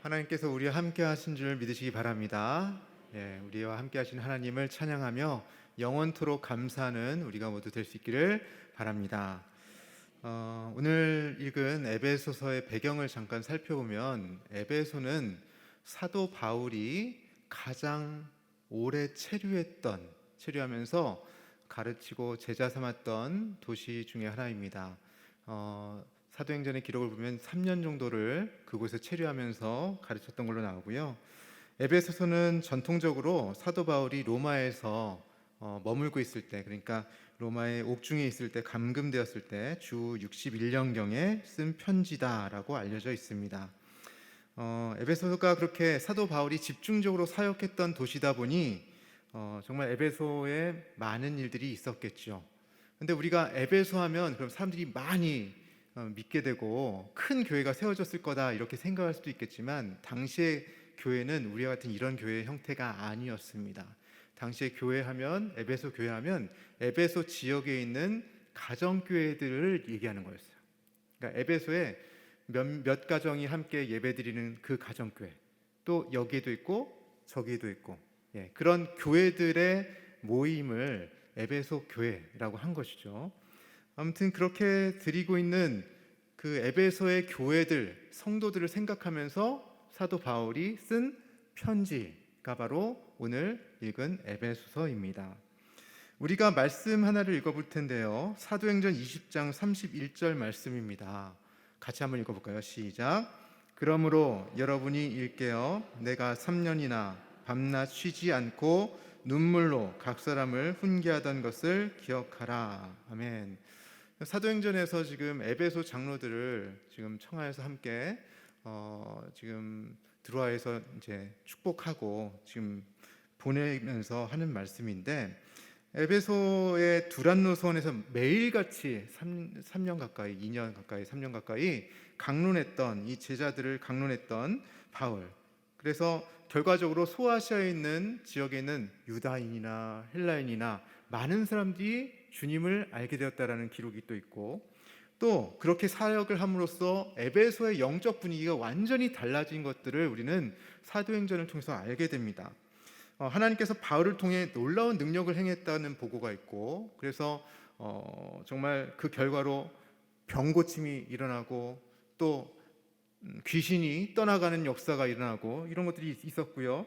하나님께서 우리와 함께 하신 줄 믿으시기 바랍니다. 우리와 함께 하신 하나님을 찬양하며 영원토록 감사하는 우리가 모두 될 수 있기를 바랍니다. 오늘 읽은 에베소서의 배경을 잠깐 살펴보면 에베소는 사도 바울이 가장 오래 체류하면서 가르치고 제자 삼았던 도시 중에 하나입니다. 사도행전의 기록을 보면 3년 정도를 그곳에 체류하면서 가르쳤던 걸로 나오고요. 에베소서는 전통적으로 사도 바울이 로마에서 머물고 있을 때, 그러니까 로마의 옥중에 있을 때, 감금되었을 때 주 61년경에 쓴 편지다라고 알려져 있습니다. 에베소가 그렇게 사도 바울이 집중적으로 사역했던 도시다 보니 정말 에베소에 많은 일들이 있었겠죠. 근데 우리가 에베소 하면 그럼 사람들이 많이 믿게 되고 큰 교회가 세워졌을 거다 이렇게 생각할 수도 있겠지만, 당시의 교회는 우리와 같은 이런 교회의 형태가 아니었습니다. 당시에 교회하면, 에베소 교회하면 에베소 지역에 있는 가정교회들을 얘기하는 거였어요. 그러니까 에베소에 몇 가정이 함께 예배드리는 그 가정교회, 또 여기에도 있고 저기에도 있고, 그런 교회들의 모임을 에베소 교회라고 한 것이죠. 아무튼 그렇게 드리고 있는 그 에베소의 교회들, 성도들을 생각하면서 사도 바울이 쓴 편지가 바로 오늘 읽은 에베소서입니다. 우리가 말씀 하나를 읽어볼 텐데요, 사도행전 20장 31절 말씀입니다. 같이 한번 읽어볼까요? 시작. 그러므로 여러분이 읽게요, 내가 3년이나 밤낮 쉬지 않고 눈물로 각 사람을 훈계하던 것을 기억하라. 아멘. 사도행전에서 지금 에베소 장로들을 지금 청하에서 함께 지금 드로아에서 이제 축복하고 지금 보내면서 하는 말씀인데, 에베소의 두란노선에서 매일같이 3년 가까이, 2년 가까이, 3년 가까이 강론했던, 이 제자들을 강론했던 바울. 그래서 결과적으로 소아시아에 있는 지역에 있는 유다인이나 헬라인이나 많은 사람들이 주님을 알게 되었다라는 기록이 또 있고, 또 그렇게 사역을 함으로써 에베소의 영적 분위기가 완전히 달라진 것들을 우리는 사도행전을 통해서 알게 됩니다. 하나님께서 바울을 통해 놀라운 능력을 행했다는 보고가 있고, 그래서 정말 그 결과로 병고침이 일어나고 또 귀신이 떠나가는 역사가 일어나고 이런 것들이 있었고요.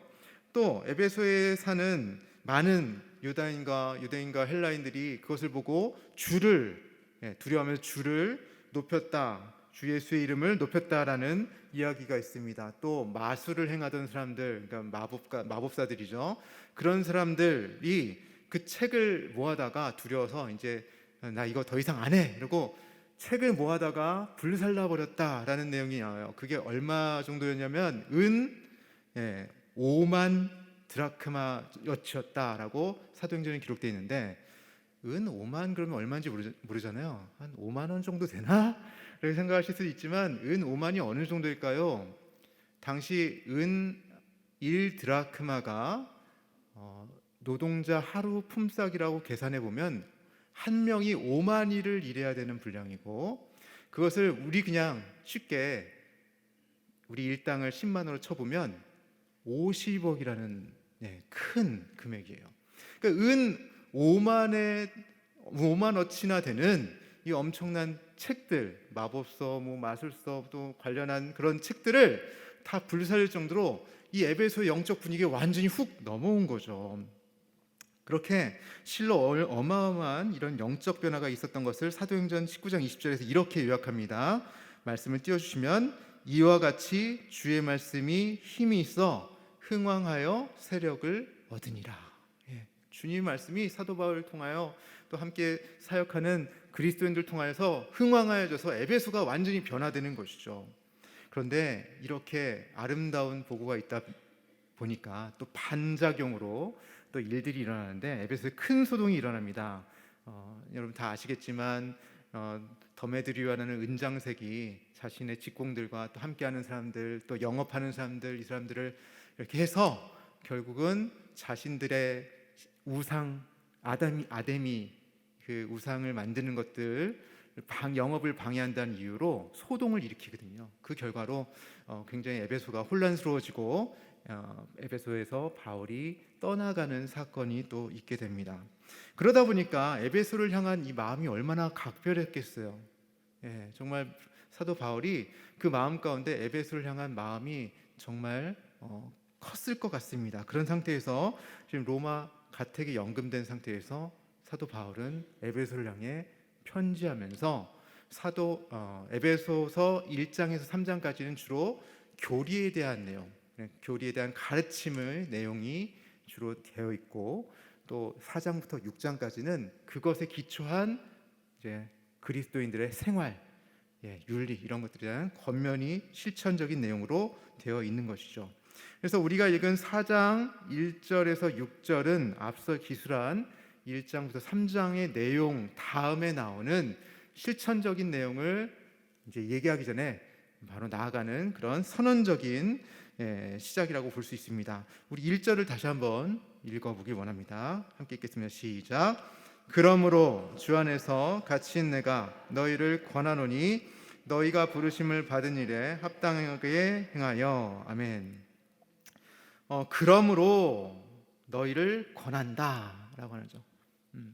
또 에베소에 사는 많은 유대인과 헬라인들이 그것을 보고 두려워하면서 주를 높였다, 주 예수의 이름을 높였다라는 이야기가 있습니다. 또 마술을 행하던 사람들, 그러니까 마법사들이죠. 그런 사람들이 그 책을 모아다가 두려워서 이제 나 이거 더 이상 안 해 이러고 책을 모아다가 불살라 버렸다라는 내용이 나와요. 그게 얼마 정도였냐면 5만 드라크마여치였다라고 사도행전에 기록되어 있는데, 5만 그러면 얼마인지 모르잖아요. 한 5만 원 정도 되나? 이렇게 생각하실 수도 있지만 5만이 어느 정도일까요? 당시 1드라크마가 노동자 하루 품삯이라고 계산해 보면 한 명이 5만 일을 일해야 되는 분량이고, 그것을 우리 그냥 쉽게 우리 일당을 10만 원으로 쳐보면 50억이라는 큰 금액이에요. 그러니까 5만어치나 되는 이 엄청난 책들, 마법서, 마술서 또 관련한 그런 책들을 다 불살릴 정도로 이 에베소의 영적 분위기가 완전히 훅 넘어온 거죠. 그렇게 실로 어마어마한 이런 영적 변화가 있었던 것을 사도행전 19장 20절에서 이렇게 요약합니다. 말씀을 띄워주시면, 이와 같이 주의 말씀이 힘이 있어 흥왕하여 세력을 얻으니라. 주님 말씀이 사도 바울을 통하여 또 함께 사역하는 그리스도인들 통하여서 흥왕하여져서 에베소가 완전히 변화되는 것이죠. 그런데 이렇게 아름다운 보고가 있다 보니까 또 반작용으로 또 일들이 일어나는데, 에베소에 큰 소동이 일어납니다. 여러분 다 아시겠지만 더메드리오라는 은장색이 자신의 직공들과 또 함께하는 사람들, 또 영업하는 사람들, 이 사람들을 이렇게 해서 결국은 자신들의 우상, 아데미 그 우상을 만드는 것들, 영업을 방해한다는 이유로 소동을 일으키거든요. 그 결과로 굉장히 에베소가 혼란스러워지고 에베소에서 바울이 떠나가는 사건이 또 있게 됩니다. 그러다 보니까 에베소를 향한 이 마음이 얼마나 각별했겠어요. 예, 정말 사도 바울이 그 마음 가운데 에베소를 향한 마음이 정말 컸을 것 같습니다. 그런 상태에서 지금 로마 가택에 연금된 상태에서 사도 바울은 에베소를 향해 편지하면서 에베소서 1장에서 3장까지는 주로 교리에 대한 내용, 교리에 대한 가르침의 내용이 주로 되어 있고, 또 4장부터 6장까지는 그것에 기초한 이제 그리스도인들의 생활, 윤리 이런 것들에 대한 권면이 실천적인 내용으로 되어 있는 것이죠. 그래서 우리가 읽은 4장 1절에서 6절은 앞서 기술한 1장부터 3장의 내용 다음에 나오는 실천적인 내용을 이제 얘기하기 전에 바로 나아가는 그런 선언적인 시작이라고 볼 수 있습니다. 우리 1절을 다시 한번 읽어보길 원합니다. 함께 읽겠습니다. 시작. 그러므로 주 안에서 갇힌 내가 너희를 권하노니 너희가 부르심을 받은 일에 합당하게 행하여. 아멘. 그러므로 너희를 권한다 라고 하죠.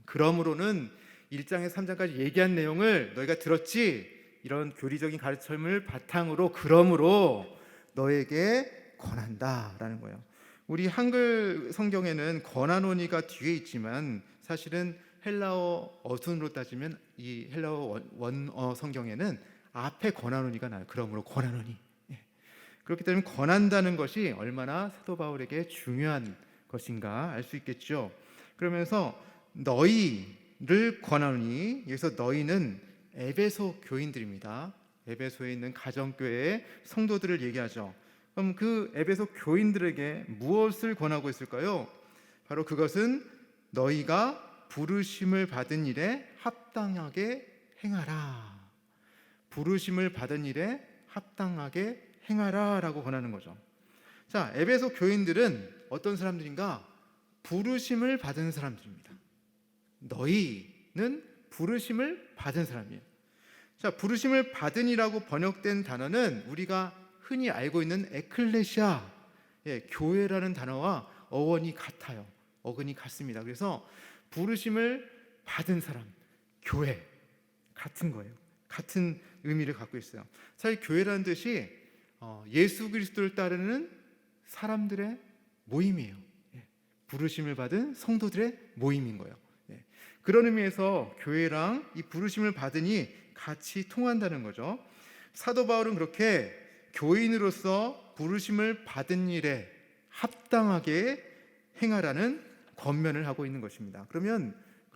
그러므로는 1장에서 3장까지 얘기한 내용을 너희가 들었지, 이런 교리적인 가르침을 바탕으로 그러므로 너에게 권한다 라는 거예요. 우리 한글 성경에는 권하노니가 뒤에 있지만 사실은 헬라어 어순으로 따지면 이 헬라어 원어 성경에는 앞에 권하노니가 나요. 그러므로 권하노니. 그렇기 때문에 권한다는 것이 얼마나 사도 바울에게 중요한 것인가 알 수 있겠죠. 그러면서 너희를 권하노니, 여기서 너희는 에베소 교인들입니다. 에베소에 있는 가정교회의 성도들을 얘기하죠. 그럼 그 에베소 교인들에게 무엇을 권하고 있을까요? 바로 그것은 너희가 부르심을 받은 일에 합당하게 행하라. 부르심을 받은 일에 합당하게 행하라 라고 권하는 거죠. 자, 에베소 교인들은 어떤 사람들인가? 부르심을 받은 사람들입니다. 너희는 부르심을 받은 사람이에요. 자, 부르심을 받은이라고 번역된 단어는 우리가 흔히 알고 있는 에클레시아, 교회라는 단어와 어원이 같아요. 어근이 같습니다. 그래서 부르심을 받은 사람, 교회 같은 거예요. 같은 의미를 갖고 있어요. 사실 교회라는 뜻이 예수 그리스도를 따르는 사람들의 모임이에요. 부르심을 받은 성도들의 모임인 거예요. 그런 의미에서 교회랑 이 부르심을 받으니 같이 통한다는 거죠. 사도 바울은 그렇게 교인으로서 부르심을 받은 일에 합당하게 행하라는 권면을 하고 있는 것입니다. 그럼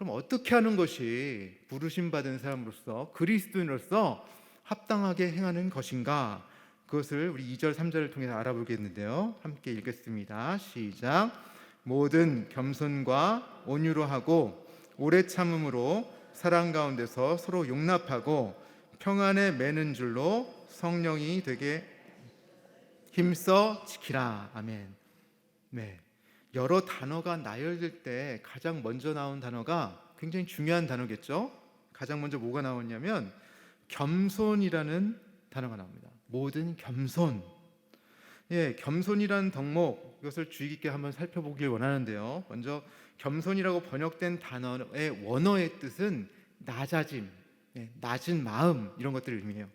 어떻게 하는 것이 부르심 받은 사람으로서, 그리스도인으로서 합당하게 행하는 것인가? 그것을 우리 2절 3절을 통해서 알아보겠는데요. 함께 읽겠습니다. 시작. 모든 겸손과 온유로 하고 오래 참음으로 사랑 가운데서 서로 용납하고 평안에 매는 줄로 성령이 되게 힘써 지키라. 아멘. 네, 여러 단어가 나열될 때 가장 먼저 나온 단어가 굉장히 중요한 단어겠죠. 가장 먼저 뭐가 나오냐면 겸손이라는 단어가 나옵니다. 모든 겸손. 겸손이라는 덕목, 이것을 주의 깊게 한번 살펴보길 원하는데요. 먼저 겸손이라고 번역된 단어의 원어의 뜻은 낮아짐, 낮은 마음, 이런 것들을 의미해요.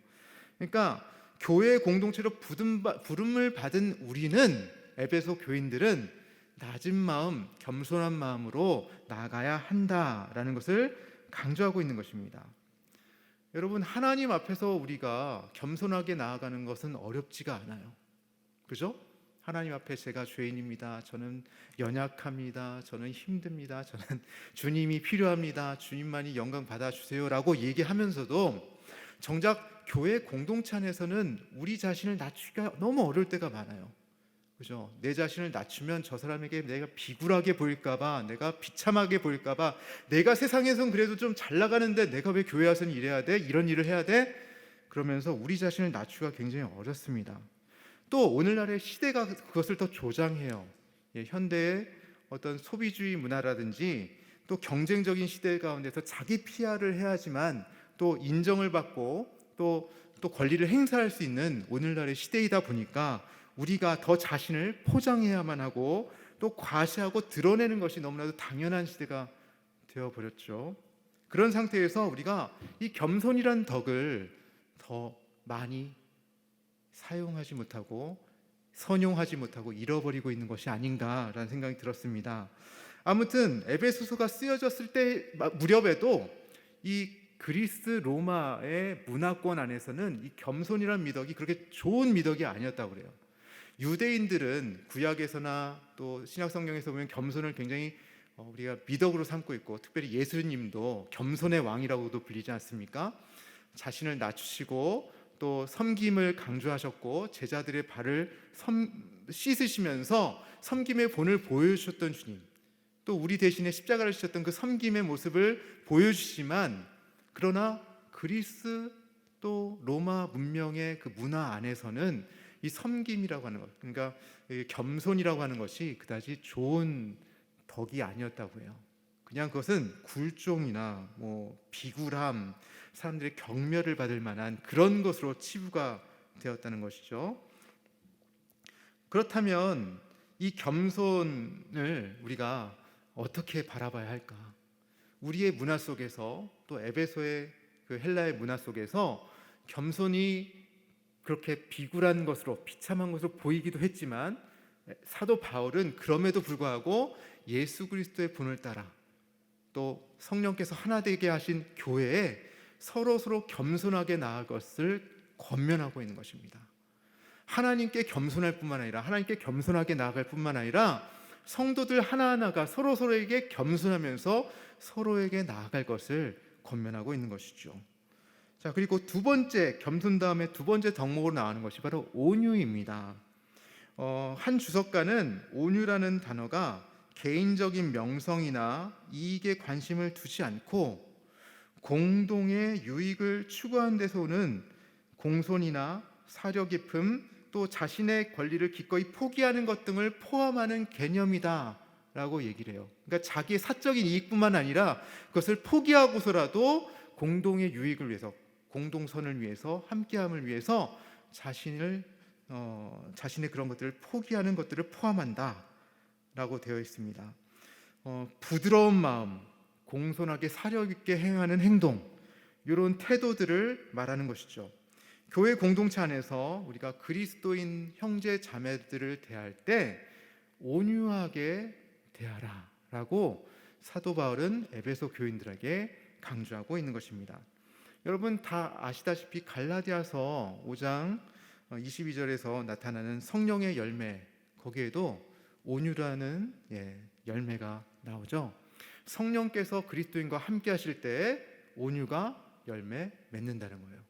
그러니까 교회 공동체로 부름을 받은 우리는, 에베소 교인들은 낮은 마음, 겸손한 마음으로 나아가야 한다라는 것을 강조하고 있는 것입니다. 여러분, 하나님 앞에서 우리가 겸손하게 나아가는 것은 어렵지가 않아요. 그죠? 하나님 앞에 제가 죄인입니다. 저는 연약합니다. 저는 힘듭니다. 저는 주님이 필요합니다. 주님만이 영광 받아주세요라고 얘기하면서도 정작 교회 공동체 안에서는 우리 자신을 낮추기가 너무 어려울 때가 많아요. 그죠? 내 자신을 낮추면 저 사람에게 내가 비굴하게 보일까봐, 내가 비참하게 보일까봐, 내가 세상에선 그래도 좀 잘 나가는데 내가 왜 교회 와서는 이래야 돼? 이런 일을 해야 돼? 그러면서 우리 자신을 낮추기가 굉장히 어렵습니다. 또 오늘날의 시대가 그것을 더 조장해요. 현대의 어떤 소비주의 문화라든지 또 경쟁적인 시대 가운데서 자기 PR을 해야지만 또 인정을 받고 또 권리를 행사할 수 있는 오늘날의 시대이다 보니까 우리가 더 자신을 포장해야만 하고 또 과시하고 드러내는 것이 너무나도 당연한 시대가 되어버렸죠. 그런 상태에서 우리가 이 겸손이란 덕을 더 많이 사용하지 못하고 선용하지 못하고 잃어버리고 있는 것이 아닌가라는 생각이 들었습니다. 아무튼 에베소서가 쓰여졌을 때 무렵에도 이 그리스 로마의 문화권 안에서는 이 겸손이란 미덕이 그렇게 좋은 미덕이 아니었다고 그래요. 유대인들은 구약에서나 또 신약 성경에서 보면 겸손을 굉장히 우리가 미덕으로 삼고 있고, 특별히 예수님도 겸손의 왕이라고도 불리지 않습니까? 자신을 낮추시고 또 섬김을 강조하셨고 제자들의 발을 씻으시면서 섬김의 본을 보여주셨던 주님, 또 우리 대신에 십자가를 지셨던 그 섬김의 모습을 보여주시지만, 그러나 그리스 또 로마 문명의 그 문화 안에서는 이 섬김이라고 하는 것, 그러니까 겸손이라고 하는 것이 그다지 좋은 덕이 아니었다고 해요. 그냥 그것은 굴종이나 비굴함, 사람들의 경멸을 받을 만한 그런 것으로 치부가 되었다는 것이죠. 그렇다면 이 겸손을 우리가 어떻게 바라봐야 할까? 우리의 문화 속에서, 또 에베소의 그 헬라의 문화 속에서 겸손이 그렇게 비굴한 것으로, 비참한 것으로 보이기도 했지만, 사도 바울은 그럼에도 불구하고 예수 그리스도의 분을 따라 또 성령께서 하나 되게 하신 교회에 서로 겸손하게 나아갈 것을 권면하고 있는 것입니다. 하나님께 겸손할 뿐만 아니라, 하나님께 겸손하게 나아갈 뿐만 아니라 성도들 하나하나가 서로에게 겸손하면서 서로에게 나아갈 것을 권면하고 있는 것이죠. 자, 그리고 두 번째, 겸손 다음에 두 번째 덕목으로 나오는 것이 바로 온유입니다. 한 주석가는 온유라는 단어가 개인적인 명성이나 이익에 관심을 두지 않고 공동의 유익을 추구하는 데서 오는 공손이나 사려 깊음, 또 자신의 권리를 기꺼이 포기하는 것 등을 포함하는 개념이다 라고 얘기를 해요. 그러니까 자기의 사적인 이익뿐만 아니라 그것을 포기하고서라도 공동의 유익을 위해서, 공동선을 위해서, 함께함을 위해서 자신의 그런 것들을 포기하는 것들을 포함한다 라고 되어 있습니다. 부드러운 마음, 공손하게 사려 있게 행하는 행동, 이런 태도들을 말하는 것이죠. 교회 공동체 안에서 우리가 그리스도인 형제 자매들을 대할 때 온유하게 대하라 라고 사도 바울은 에베소 교인들에게 강조하고 있는 것입니다. 여러분 다 아시다시피 갈라디아서 5장 22절에서 나타나는 성령의 열매, 거기에도 온유라는 열매가 나오죠. 성령께서 그리스도인과 함께 하실 때 온유가 열매 맺는다는 거예요.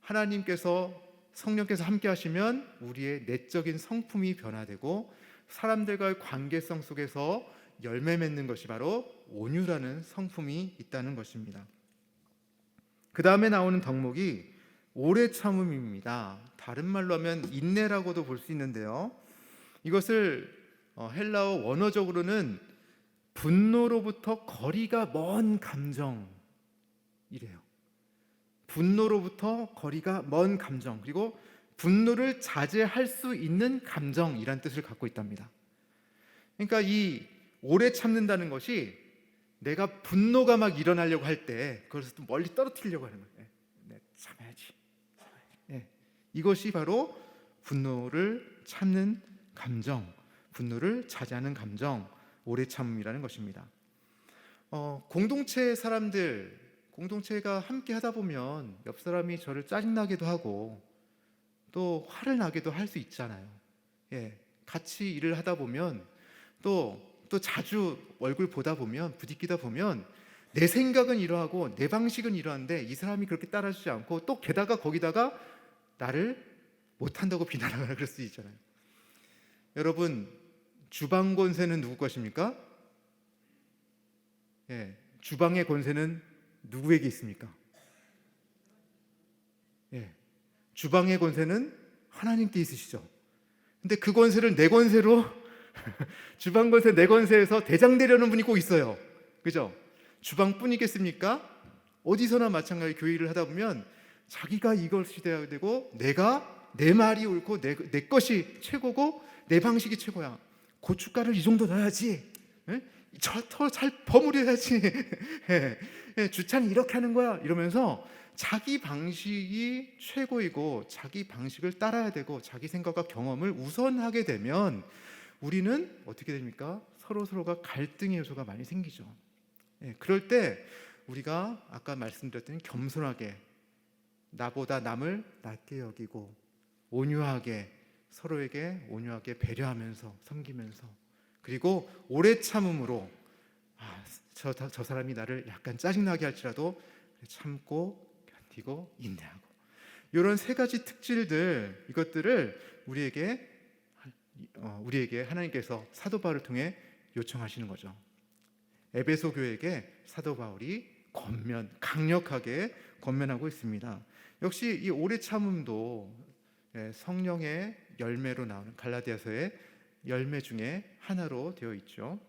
하나님께서, 성령께서 함께 하시면 우리의 내적인 성품이 변화되고 사람들과의 관계성 속에서 열매 맺는 것이 바로 온유라는 성품이 있다는 것입니다. 그 다음에 나오는 덕목이 오래 참음입니다. 다른 말로 하면 인내라고도 볼 수 있는데요, 이것을 헬라어 원어적으로는 분노로부터 거리가 먼 감정이래요. 분노로부터 거리가 먼 감정, 그리고 분노를 자제할 수 있는 감정이란 뜻을 갖고 있답니다. 그러니까 이 오래 참는다는 것이 내가 분노가 막 일어나려고 할 때 그것을 또 멀리 떨어뜨리려고 하는 거예요. 참아야지. 이것이 바로 분노를 참는 감정, 분노를 자제하는 감정, 오래 참음이라는 것입니다. 공동체 사람들, 공동체가 함께 하다 보면 옆 사람이 저를 짜증나게도 하고 또 화를 나게도 할 수 있잖아요. 같이 일을 하다 보면 또 자주 얼굴 보다 보면, 부딪히다 보면 내 생각은 이러하고 내 방식은 이러한데 이 사람이 그렇게 따라주지 않고 또 게다가 거기다가 나를 못한다고 비난하거나 그럴 수 있잖아요. 여러분, 주방 권세는 누구 것입니까? 주방의 권세는 누구에게 있습니까? 주방의 권세는 하나님께 있으시죠. 근데 그 권세를 내 권세로 주방 권세 내 권세에서 대장되려는 분이 꼭 있어요. 그죠? 주방뿐이겠습니까? 어디서나 마찬가지 교회 일을 하다 보면 자기가 이것이 돼야 되고 내 말이 옳고 내 것이 최고고 내 방식이 최고야. 고춧가루를 이 정도 넣어야지. 더 잘 버무려야지. 주차는 이렇게 하는 거야. 이러면서 자기 방식이 최고이고 자기 방식을 따라야 되고 자기 생각과 경험을 우선하게 되면 우리는 어떻게 됩니까? 서로가 갈등의 요소가 많이 생기죠. 그럴 때 우리가 아까 말씀드렸던 겸손하게 나보다 남을 낮게 여기고 온유하게 서로에게 온유하게 배려하면서 섬기면서 그리고 오래 참음으로 저 사람이 나를 약간 짜증나게 할지라도 참고 견디고 인내하고 이런 세 가지 특질들 이것들을 우리에게 하나님께서 사도 바울을 통해 요청하시는 거죠. 에베소 교회에게 사도 바울이 강력하게 권면하고 있습니다. 역시 이 오래 참음도 성령의 열매로 나오는 갈라디아서의 열매 중에 하나로 되어 있죠.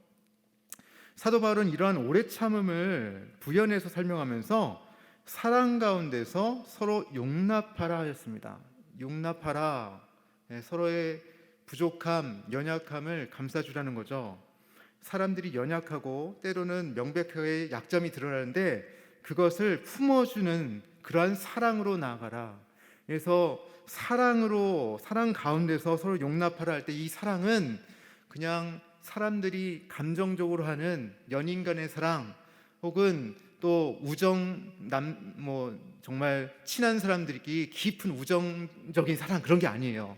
사도 바울은 이러한 오래 참음을 부연해서 설명하면서 사랑 가운데서 서로 용납하라 하였습니다. 용납하라, 서로의 부족함, 연약함을 감싸주라는 거죠. 사람들이 연약하고 때로는 명백하게 약점이 드러나는데 그것을 품어주는 그러한 사랑으로 나아가라. 그래서 사랑 가운데서 서로 용납하라 할 때 이 사랑은 그냥 사람들이 감정적으로 하는 연인 간의 사랑 혹은 또 정말 친한 사람들끼리 깊은 우정적인 사랑 그런 게 아니에요.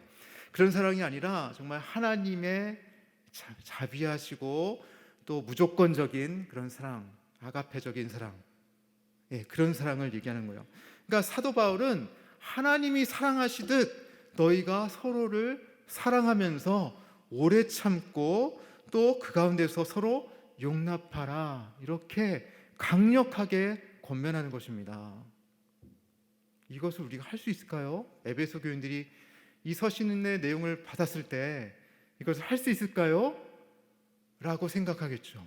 그런 사랑이 아니라 정말 하나님의 자비하시고 또 무조건적인 그런 사랑, 아가페적인 사랑, 그런 사랑을 얘기하는 거예요. 그러니까 사도 바울은 하나님이 사랑하시듯 너희가 서로를 사랑하면서 오래 참고 또 그 가운데서 서로 용납하라 이렇게 강력하게 권면하는 것입니다. 이것을 우리가 할 수 있을까요? 에베소 교인들이 이 서신의 내용을 받았을 때 이것을 할 수 있을까요? 라고 생각하겠죠.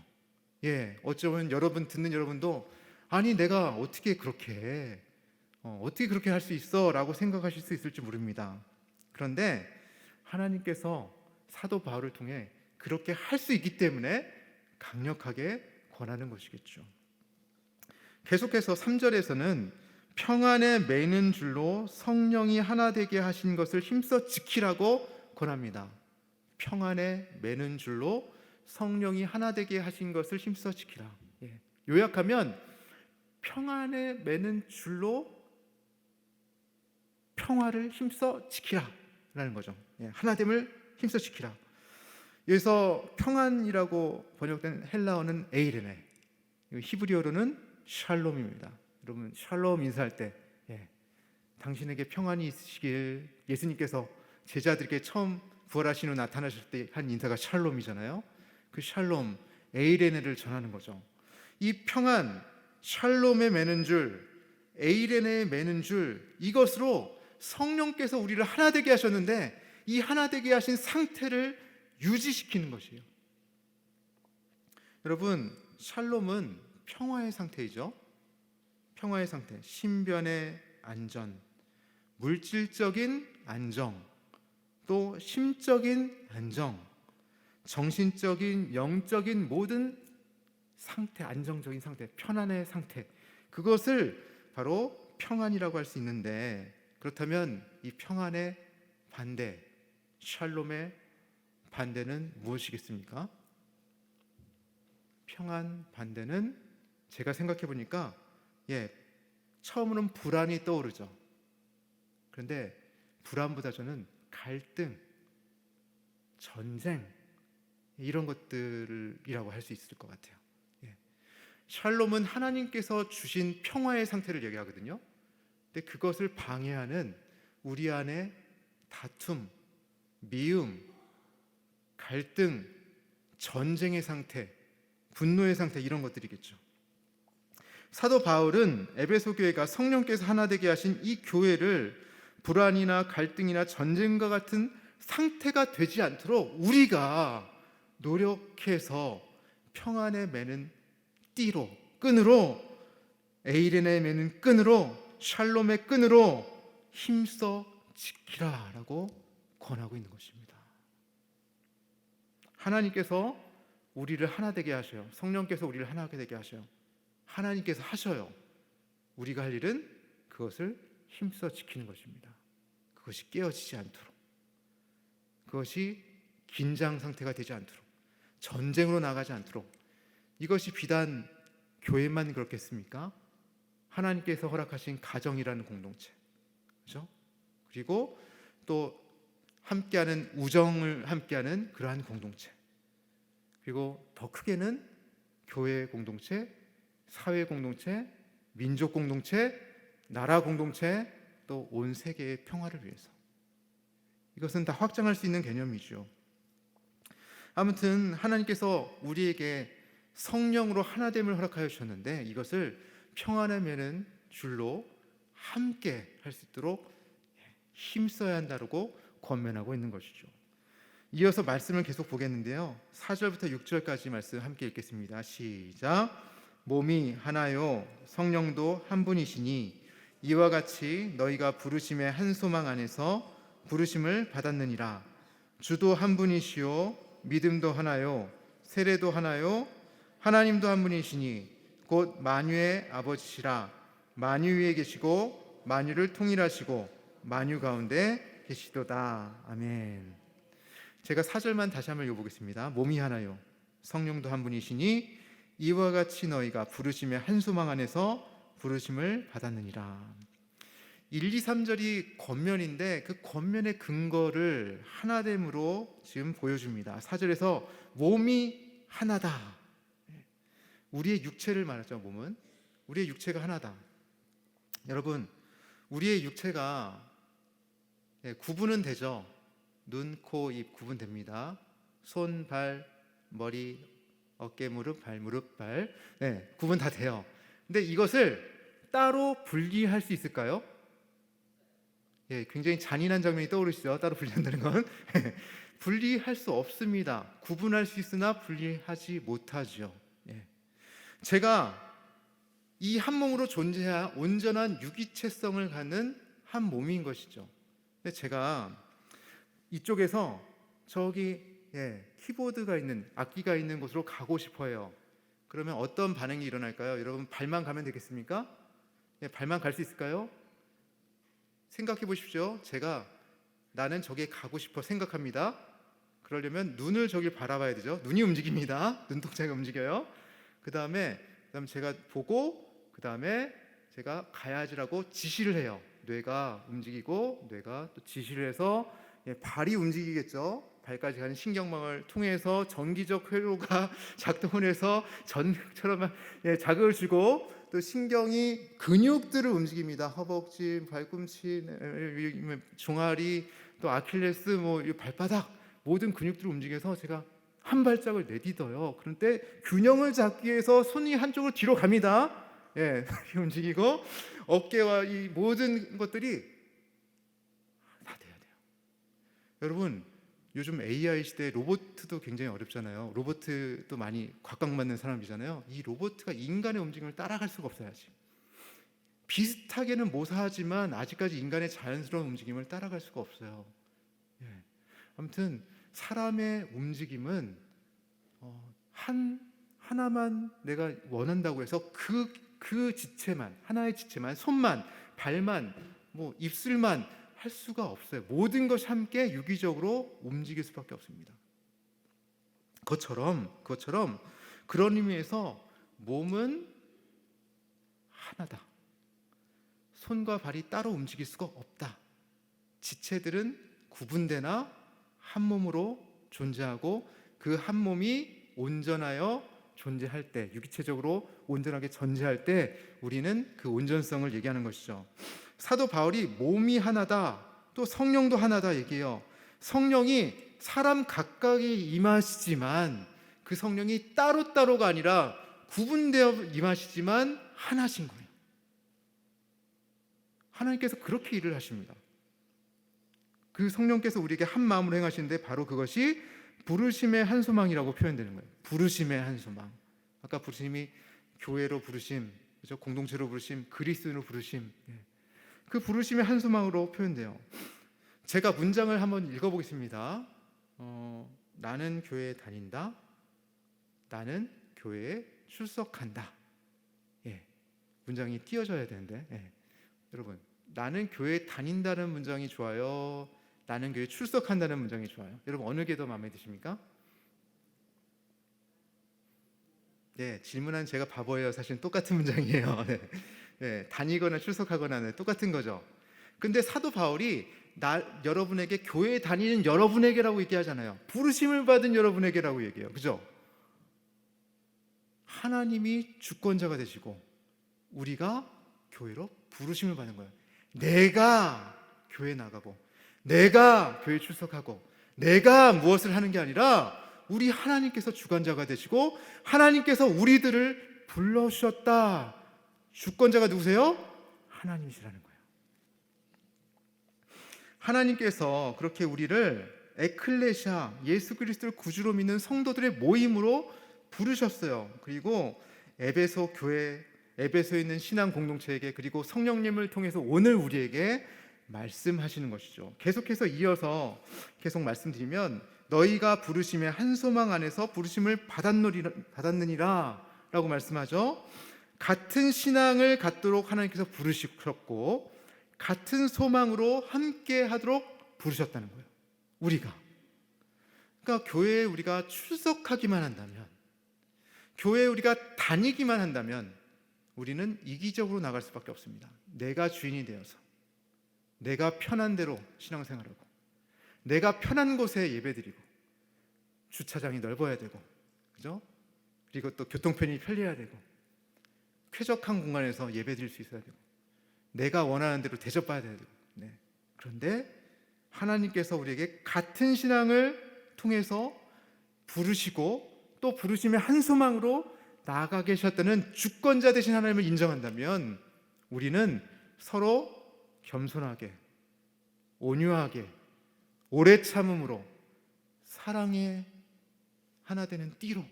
어쩌면 듣는 여러분도 아니 내가 어떻게 그렇게 할 수 있어? 라고 생각하실 수 있을지 모릅니다. 그런데 하나님께서 사도 바울을 통해 그렇게 할 수 있기 때문에 강력하게 권하는 것이겠죠. 계속해서 3절에서는 평안에 매는 줄로 성령이 하나 되게 하신 것을 힘써 지키라고 권합니다. 평안에 매는 줄로 성령이 하나 되게 하신 것을 힘써 지키라. 요약하면 평안에 매는 줄로 평화를 힘써 지키라라는 거죠. 하나됨을 힘써 지키라. 여기서 평안이라고 번역된 헬라어는 에이레네, 히브리어로는 샬롬입니다. 여러분 샬롬 인사할 때 당신에게 평안이 있으시길 예수님께서 제자들에게 처음 부활하신 후 나타나실 때 한 인사가 샬롬이잖아요. 그 샬롬 에이레네를 전하는 거죠. 이 평안 샬롬에 매는 줄 에이레네에 매는 줄 이것으로 성령께서 우리를 하나 되게 하셨는데 이 하나 되게 하신 상태를 유지시키는 것이에요. 여러분 샬롬은 평화의 상태이죠. 평화의 상태, 신변의 안전, 물질적인 안정, 또 심적인 안정, 정신적인, 영적인 모든 상태, 안정적인 상태, 편안의 상태, 그것을 바로 평안이라고 할 수 있는데 그렇다면 이 평안의 반대, 샬롬의 반대는 무엇이겠습니까? 평안 반대는 제가 생각해 보니까 처음으로는 불안이 떠오르죠. 그런데 불안보다 저는 갈등, 전쟁 이런 것들이라고 할 수 있을 것 같아요. 샬롬은 하나님께서 주신 평화의 상태를 얘기하거든요. 근데 그것을 방해하는 우리 안에 다툼, 미움, 갈등, 전쟁의 상태, 분노의 상태 이런 것들이겠죠. 사도 바울은 에베소 교회가 성령께서 하나 되게 하신 이 교회를 불안이나 갈등이나 전쟁과 같은 상태가 되지 않도록 우리가 노력해서 평안에 매는 끈으로 에이렌에 매는 끈으로, 샬롬의 끈으로 힘써 지키라라고 권하고 있는 것입니다. 하나님께서 우리를 하나 되게 하셔요. 성령께서 우리를 하나 되게 하셔요. 하나님께서 하셔요. 우리가 할 일은 그것을 힘써 지키는 것입니다. 그것이 깨어지지 않도록, 그것이 긴장 상태가 되지 않도록, 전쟁으로 나가지 않도록. 이것이 비단 교회만 그렇겠습니까? 하나님께서 허락하신 가정이라는 공동체, 그렇죠? 그리고 또 함께하는 우정을 함께하는 그러한 공동체, 그리고 더 크게는 교회 공동체, 사회 공동체, 민족 공동체, 나라 공동체, 또 온 세계의 평화를 위해서. 이것은 다 확장할 수 있는 개념이죠. 아무튼 하나님께서 우리에게 성령으로 하나됨을 허락하여 주셨는데, 이것을 평안에 매는 줄로 함께 할 수 있도록 힘써야 한다고 권면하고 있는 것이죠. 이어서 말씀을 계속 보겠는데요, 4절부터 6절까지 말씀 함께 읽겠습니다. 시작. 몸이 하나요 성령도 한 분이시니 이와 같이 너희가 부르심의 한 소망 안에서 부르심을 받았느니라. 주도 한 분이시요 믿음도 하나요 세례도 하나요 하나님도 한 분이시니 곧 만유의 아버지시라. 만유 위에 계시고 만유를 통일하시고 만유 가운데 계시도다. 아멘. 제가 4절만 다시 한번 읽어보겠습니다. 몸이 하나요 성령도 한 분이시니 이와 같이 너희가 부르심의 한 소망 안에서 부르심을 받았느니라. 1, 2, 3절이 권면인데 그 권면의 근거를 하나됨으로 지금 보여줍니다. 4절에서 몸이 하나다. 우리의 육체를 말하죠. 몸은 우리의 육체가 하나다. 여러분, 우리의 육체가 구분은 되죠. 눈, 코, 입 구분됩니다. 손, 발, 머리, 어깨, 무릎, 발, 무릎, 발, 구분 다 돼요. 근데 이것을 따로 분리할 수 있을까요? 굉장히 잔인한 장면이 떠오르시죠? 따로 분리한다는 건 분리할 수 없습니다. 구분할 수 있으나 분리하지 못하죠. 제가 이 한 몸으로 존재한 온전한 유기체성을 갖는 한 몸인 것이죠. 근데 제가 이쪽에서 저기 키보드가 있는, 악기가 있는 곳으로 가고 싶어요. 그러면 어떤 반응이 일어날까요? 여러분, 발만 가면 되겠습니까? 발만 갈 수 있을까요? 생각해 보십시오. 제가 나는 저기에 가고 싶어 생각합니다. 그러려면 눈을 저길 바라봐야 되죠. 눈이 움직입니다. 눈동자가 움직여요. 그 다음에 제가 보고, 그 다음에 제가 가야지라고 지시를 해요. 뇌가 움직이고, 뇌가 또 지시를 해서 발이 움직이겠죠. 발까지 가는 신경망을 통해서 전기적 회로가 작동을 해서 전처럼 자극을 주고, 또 신경이 근육들을 움직입니다. 허벅지, 발꿈치, 종아리, 또 아킬레스, 발바닥, 모든 근육들을 움직여서 제가 한 발짝을 내딛어요. 그런데 균형을 잡기 위해서 손이 한쪽으로 뒤로 갑니다. 움직이고, 어깨와 이 모든 것들이 다 돼야 돼요. 여러분, 요즘 AI 시대에 로봇도 굉장히 어렵잖아요. 로봇도 많이 각광받는 사람이잖아요. 이 로봇가 인간의 움직임을 따라갈 수가 없어요. 아직. 비슷하게는 모사하지만 아직까지 인간의 자연스러운 움직임을 따라갈 수가 없어요. 아무튼 사람의 움직임은 하나만 내가 원한다고 해서 그 지체만, 하나의 지체만, 손만, 발만, 입술만 할 수가 없어요. 모든 것이 함께 유기적으로 움직일 수밖에 없습니다. 그것처럼 그런 의미에서 몸은 하나다. 손과 발이 따로 움직일 수가 없다. 지체들은 구분되나 한 몸으로 존재하고, 그 한 몸이 온전하여 존재할 때, 유기체적으로 온전하게 존재할 때 우리는 그 온전성을 얘기하는 것이죠. 사도 바울이 몸이 하나다, 또 성령도 하나다 얘기해요. 성령이 사람 각각에 임하시지만 그 성령이 따로따로가 아니라 구분되어 임하시지만 하나신 거예요. 하나님께서 그렇게 일을 하십니다. 그 성령께서 우리에게 한 마음으로 행하시는데 바로 그것이 부르심의 한 소망이라고 표현되는 거예요. 부르심의 한 소망. 아까 부르심이 교회로 부르심, 그죠? 공동체로 부르심, 그리스도인으로 부르심. 그 부르심의 한 소망으로 표현돼요. 제가 문장을 한번 읽어보겠습니다. 나는 교회에 다닌다. 나는 교회에 출석한다. 문장이 띄어져야 되는데, 여러분, 나는 교회에 다닌다는 문장이 좋아요? 나는 교회에 출석한다는 문장이 좋아요? 여러분, 어느 게 더 마음에 드십니까? 질문한 제가 바보예요. 사실 똑같은 문장이에요. 다니거나 출석하거나는 똑같은 거죠. 근데 사도 바울이 여러분에게 교회에 다니는 여러분에게라고 얘기하잖아요. 부르심을 받은 여러분에게라고 얘기해요. 그죠? 하나님이 주권자가 되시고 우리가 교회로 부르심을 받는 거예요. 내가 교회 나가고 내가 교회 출석하고 내가 무엇을 하는 게 아니라 우리 하나님께서 주관자가 되시고 하나님께서 우리들을 불러주셨다. 주권자가 누구세요? 하나님이시라는 거예요. 하나님께서 그렇게 우리를 에클레시아, 예수 그리스도를 구주로 믿는 성도들의 모임으로 부르셨어요. 그리고 에베소 교회, 에베소에 있는 신앙 공동체에게 그리고 성령님을 통해서 오늘 우리에게 말씀하시는 것이죠. 계속해서 이어서 계속 말씀드리면 너희가 부르심의 한 소망 안에서 부르심을 받았느니라 라고 말씀하죠. 같은 신앙을 갖도록 하나님께서 부르셨고 같은 소망으로 함께 하도록 부르셨다는 거예요. 우리가. 그러니까 교회에 우리가 출석하기만 한다면, 교회에 우리가 다니기만 한다면 우리는 이기적으로 나갈 수밖에 없습니다. 내가 주인이 되어서 내가 편한 대로 신앙생활하고 내가 편한 곳에 예배드리고 주차장이 넓어야 되고, 그죠? 그리고 또 교통편이 편리해야 되고 쾌적한 공간에서 예배드릴 수 있어야 되고 내가 원하는 대로 대접받아야 되고. 그런데 하나님께서 우리에게 같은 신앙을 통해서 부르시고 또 부르심의 한 소망으로 나아가 계셨다는 주권자 되신 하나님을 인정한다면 우리는 서로 겸손하게, 온유하게, 오래 참음으로, 사랑의 하나 되는 띠로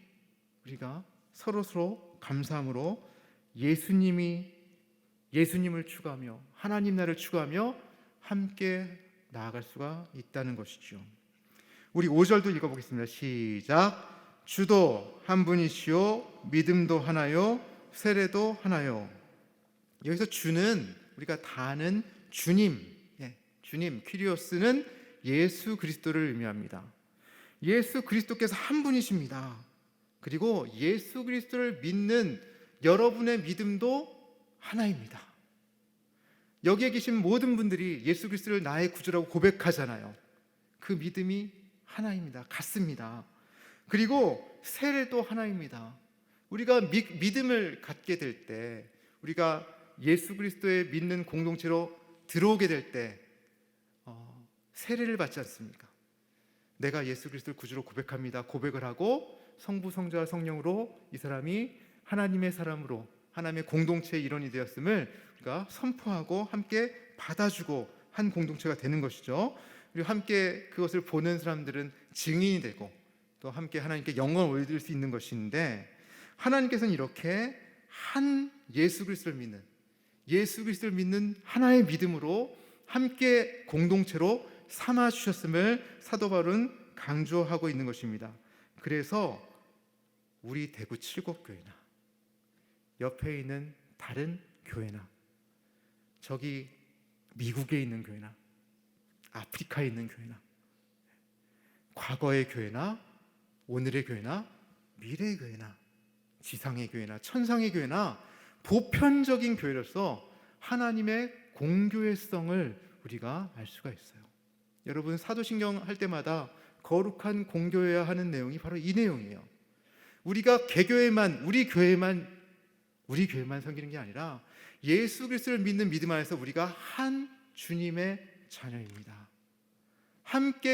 우리가 서로 감사함으로 예수님을 추구하며 하나님 나라를 추구하며 함께 나아갈 수가 있다는 것이죠. 우리 5절도 읽어보겠습니다. 시작. 주도 한 분이시요 믿음도 하나요 세례도 하나요. 여기서 주는 우리가 다 아는 주님, 주님, 퀴리오스는 예수 그리스도를 의미합니다. 예수 그리스도께서 한 분이십니다. 그리고 예수 그리스도를 믿는 여러분의 믿음도 하나입니다. 여기에 계신 모든 분들이 예수 그리스도를 나의 구주라고 고백하잖아요. 그 믿음이 하나입니다. 같습니다. 그리고 세례도 하나입니다. 우리가 믿음을 갖게 될 때, 우리가 예수 그리스도의 믿는 공동체로 들어오게 될 때 세례를 받지 않습니까? 내가 예수 그리스도를 구주로 고백합니다. 고백을 하고 성부, 성자와 성령으로 이 사람이 하나님의 사람으로 하나님의 공동체의 일원이 되었음을 우리가 선포하고 함께 받아주고 한 공동체가 되는 것이죠. 그리고 함께 그것을 보는 사람들은 증인이 되고 또 함께 하나님께 영광을 올릴 수 있는 것인데, 하나님께서는 이렇게 한 예수 그리스도를 믿는 하나의 믿음으로 함께 공동체로 삼아 주셨음을 사도 바울은 강조하고 있는 것입니다. 그래서 우리 대구 칠곡교회나 옆에 있는 다른 교회나 저기 미국에 있는 교회나 아프리카에 있는 교회나 과거의 교회나 오늘의 교회나 미래의 교회나 지상의 교회나 천상의 교회나 보편적인 교회로서 하나님의 공교회성을 우리가 알 수가 있어요. 여러분, 사도신경 할 때마다 거룩한 공교회야 하는 내용이 바로 이 내용이에요. 우리가 개교회만, 우리 교회만 섬기는 게 아니라 예수 그리스도를 믿는 믿음 안에서 우리가 한 주님의 자녀입니다.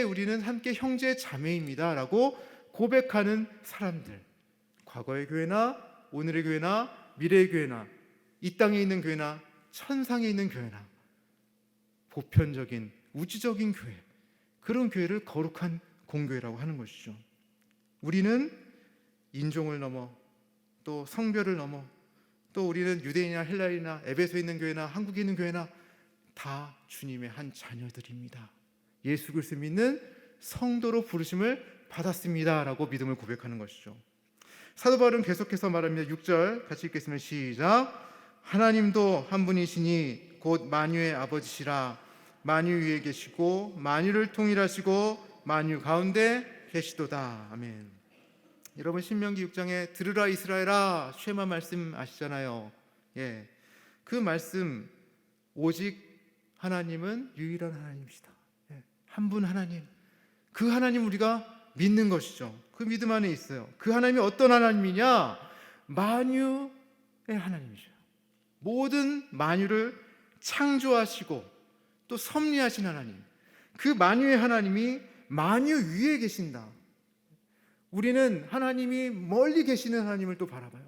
우리는 함께 형제 자매입니다 라고 고백하는 사람들, 과거의 교회나 오늘의 교회나 미래의 교회나 이 땅에 있는 교회나 천상에 있는 교회나 보편적인 우주적인 교회, 그런 교회를 거룩한 공교회라고 하는 것이죠. 우리는 인종을 넘어 또 성별을 넘어 또 우리는 유대인이나 헬라인이나 에베소에 있는 교회나 한국에 있는 교회나 다 주님의 한 자녀들입니다. 예수 그리스도 믿는 성도로 부르심을 받았습니다 라고 믿음을 고백하는 것이죠. 사도 바울은 계속해서 말합니다. 6절 같이 읽겠습니다. 시작. 하나님도 한 분이시니 곧 만유의 아버지시라. 만유 위에 계시고 만유를 통일하시고 만유 가운데 계시도다. 아멘. 여러분 신명기 6장에 들으라 이스라엘아 쉐마 말씀 아시잖아요. 그 말씀 오직 하나님은 유일한 하나님이시다. 한 분 하나님, 그 하나님 우리가 믿는 것이죠. 그 믿음 안에 있어요. 그 하나님이 어떤 하나님이냐? 만유의 하나님이죠. 모든 만유를 창조하시고 또 섭리하신 하나님, 그 만유의 하나님이 만유 위에 계신다. 우리는 하나님이 멀리 계시는 하나님을 또 바라봐요.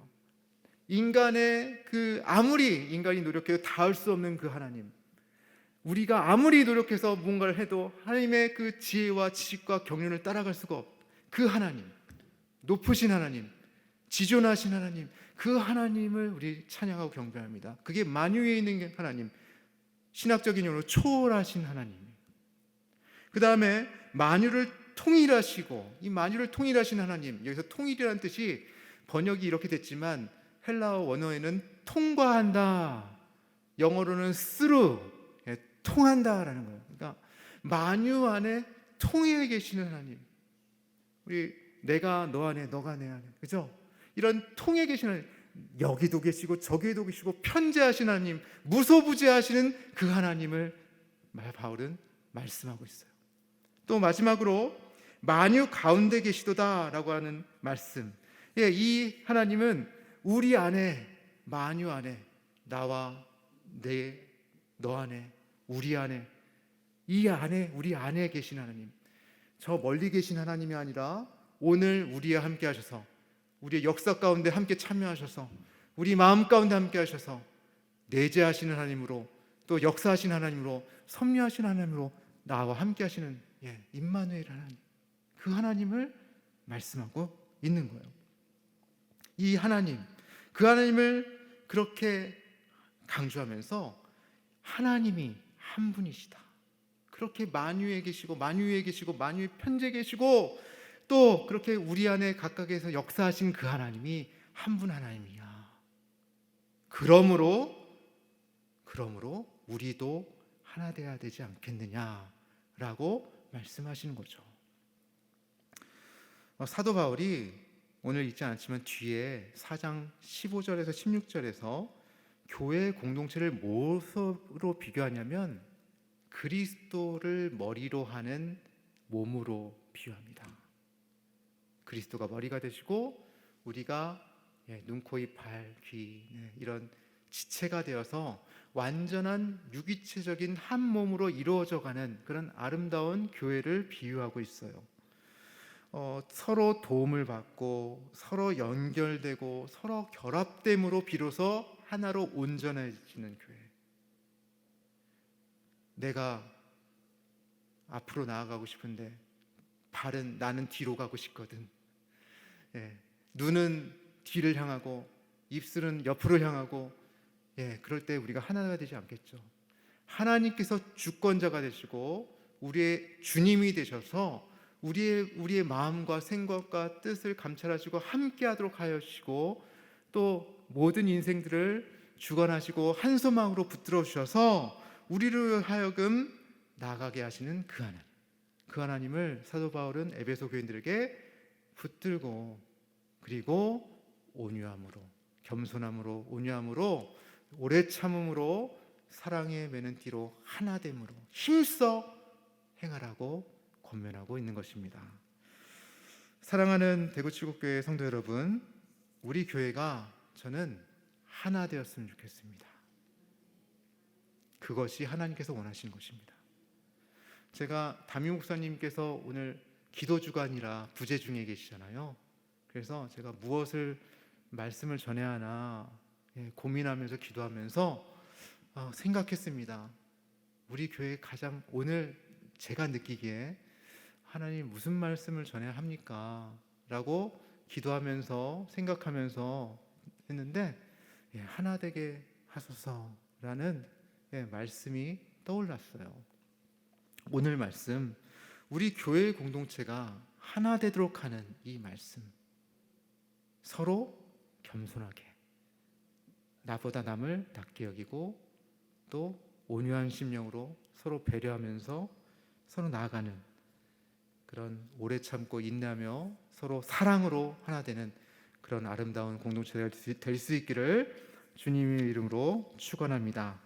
인간의 아무리 인간이 노력해도 닿을 수 없는 그 하나님, 우리가 아무리 노력해서 뭔가를 해도 하나님의 그 지혜와 지식과 경륜을 따라갈 수가 없. 그 하나님, 높으신 하나님, 지존하신 하나님, 그 하나님을 우리 찬양하고 경배합니다. 그게 만유 위에 있는 하나님, 신학적인 용어로 초월하신 하나님. 그 다음에 만유를 통일하시고, 이 만유를 통일하신 하나님, 여기서 통일이라는 뜻이 번역이 이렇게 됐지만 헬라어 원어에는 통과한다, 영어로는 through, 통한다라는 거예요. 그러니까 만유 안에 통해 계시는 하나님, 우리 내가 너 안에 너가 내 안에, 그죠? 이런 통해 계시는 하나님, 여기도 계시고 저기도 계시고 편재하신 하나님, 무소부재하시는 그 하나님을 바울은 말씀하고 있어요. 또 마지막으로 만유 가운데 계시도다라고 하는 말씀. 이 하나님은 우리 안에, 만유 안에, 나와 너 안에, 우리 안에, 이 안에, 우리 안에 계신 하나님, 저 멀리 계신 하나님이 아니라 오늘 우리와 함께 하셔서, 우리의 역사 가운데 함께 참여하셔서, 우리 마음 가운데 함께 하셔서 내재하시는 하나님으로, 또 역사하시는 하나님으로, 섭리하시는 하나님으로 나와 함께 하시는 임마누엘 하나님, 그 하나님을 말씀하고 있는 거예요. 이 하나님, 그 하나님을 그렇게 강조하면서 하나님이 한 분이시다, 그렇게 만유에 계시고 만유에 계시고 만유의 편재 계시고 또 그렇게 우리 안에 각각에서 역사하신 그 하나님이 한 분 하나님이야. 그러므로 우리도 하나 되어야 되지 않겠느냐라고 말씀하시는 거죠. 사도 바울이 오늘 읽지 않지만 뒤에 4장 15절에서 16절에서 교회 공동체를 무엇으로 비교하냐면 그리스도를 머리로 하는 몸으로 비유합니다. 그리스도가 머리가 되시고 우리가 눈, 코, 입, 발, 귀 이런 지체가 되어서 완전한 유기체적인 한 몸으로 이루어져가는 그런 아름다운 교회를 비유하고 있어요. 서로 도움을 받고 서로 연결되고 서로 결합됨으로 비로소 하나로 온전해지는 교회. 내가 앞으로 나아가고 싶은데 나는 뒤로 가고 싶거든. 눈은 뒤를 향하고 입술은 옆으로 향하고, 그럴 때 우리가 하나가 되지 않겠죠. 하나님께서 주권자가 되시고 우리의 주님이 되셔서 우리의 마음과 생각과 뜻을 감찰하시고 함께하도록 하시고 또 모든 인생들을 주관하시고 한 소망으로 붙들어 주셔서 우리를 하여금 나가게 하시는 그 하나님, 그 하나님을 사도 바울은 에베소 교인들에게 붙들고, 그리고 온유함으로, 겸손함으로, 온유함으로, 오래 참음으로, 사랑의 매는 띠로 하나됨으로 힘써 행하라고 권면하고 있는 것입니다. 사랑하는 대구칠곡교회 성도 여러분, 우리 교회가 저는 하나 되었으면 좋겠습니다. 그것이 하나님께서 원하시는 것입니다. 제가 담임 목사님께서 오늘 기도주간이라 부재 중에 계시잖아요. 그래서 제가 무엇을 말씀을 전해야 하나 고민하면서 기도하면서 생각했습니다. 우리 교회 가장 오늘 제가 느끼기에 하나님 무슨 말씀을 전해야 합니까? 라고 기도하면서 생각하면서 했는데 하나 되게 하소서라는 말씀이 떠올랐어요. 오늘 말씀, 우리 교회 공동체가 하나 되도록 하는 이 말씀, 서로 겸손하게, 나보다 남을 낮게 여기고 또 온유한 심령으로 서로 배려하면서 서로 나아가는 그런 오래 참고 인내하며 서로 사랑으로 하나 되는 그런 아름다운 공동체가 될 수 있기를 주님의 이름으로 축원합니다.